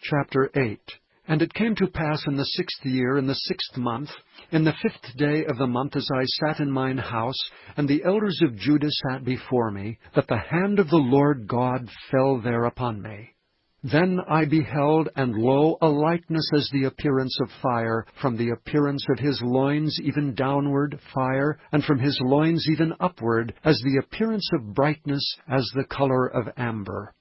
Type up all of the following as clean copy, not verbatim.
Chapter 8. And it came to pass in the 6th year, in the 6th month, in the 5th day of the month, as I sat in mine house, and the elders of Judah sat before me, that the hand of the Lord God fell there upon me. Then I beheld, and lo, a likeness as the appearance of fire, from the appearance of his loins even downward, fire, and from his loins even upward, as the appearance of brightness, as the color of amber.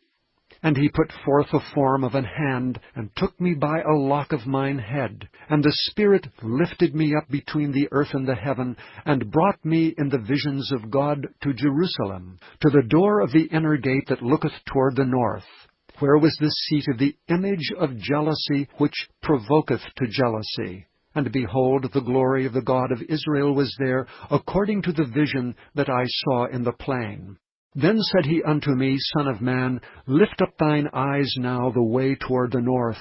And he put forth the form of an hand, and took me by a lock of mine head. And the Spirit lifted me up between the earth and the heaven, and brought me in the visions of God to Jerusalem, to the door of the inner gate that looketh toward the north, where was the seat of the image of jealousy, which provoketh to jealousy. And behold, the glory of the God of Israel was there, according to the vision that I saw in the plain. Then said he unto me, Son of man, lift up thine eyes now the way toward the north.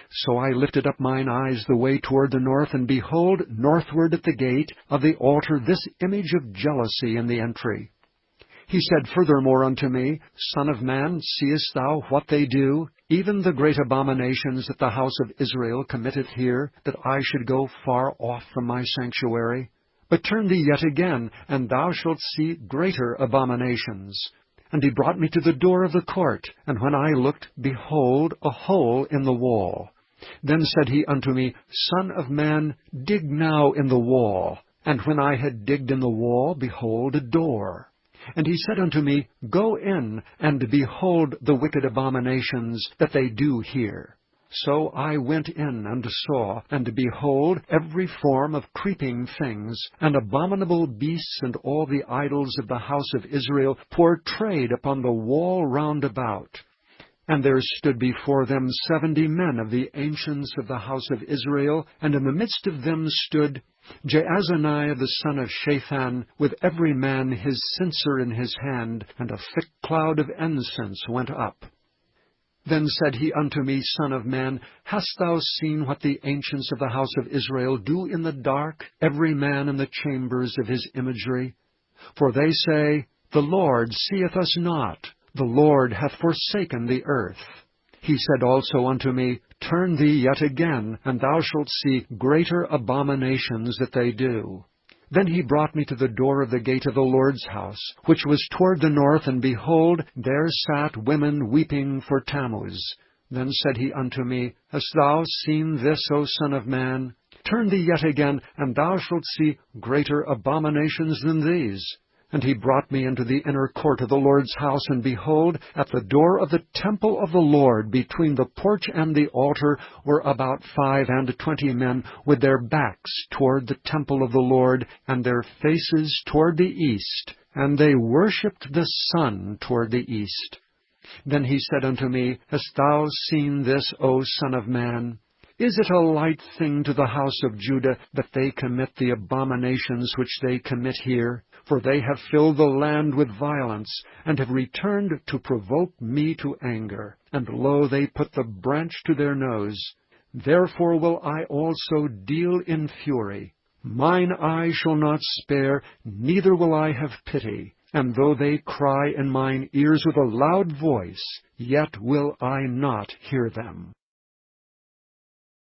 So I lifted up mine eyes the way toward the north, and behold, northward at the gate of the altar this image of jealousy in the entry. He said furthermore unto me, Son of man, seest thou what they do, even the great abominations that the house of Israel committeth here, that I should go far off from my sanctuary? But turn thee yet again, and thou shalt see greater abominations. And he brought me to the door of the court, and when I looked, behold, a hole in the wall. Then said he unto me, Son of man, dig now in the wall. And when I had digged in the wall, behold, a door. And he said unto me, Go in, and behold the wicked abominations that they do here. So I went in and saw, and behold, every form of creeping things, and abominable beasts, and all the idols of the house of Israel, portrayed upon the wall round about. And there stood before them 70 men of the ancients of the house of Israel, and in the midst of them stood Jaazaniah the son of Shaphan, with every man his censer in his hand, and a thick cloud of incense went up. Then said he unto me, Son of man, hast thou seen what the ancients of the house of Israel do in the dark, every man in the chambers of his imagery? For they say, The Lord seeth us not, the Lord hath forsaken the earth. He said also unto me, Turn thee yet again, and thou shalt see greater abominations that they do. Then he brought me to the door of the gate of the Lord's house, which was toward the north, and behold, there sat women weeping for Tammuz. Then said he unto me, Hast thou seen this, O son of man? Turn thee yet again, and thou shalt see greater abominations than these. And he brought me into the inner court of the Lord's house, and behold, at the door of the temple of the Lord, between the porch and the altar, were about 25 men, with their backs toward the temple of the Lord, and their faces toward the east, and they worshipped the sun toward the east. Then he said unto me, Hast thou seen this, O son of man? Is it a light thing to the house of Judah that they commit the abominations which they commit here? For they have filled the land with violence, and have returned to provoke me to anger. And lo, they put the branch to their nose. Therefore will I also deal in fury. Mine eye shall not spare, neither will I have pity. And though they cry in mine ears with a loud voice, yet will I not hear them.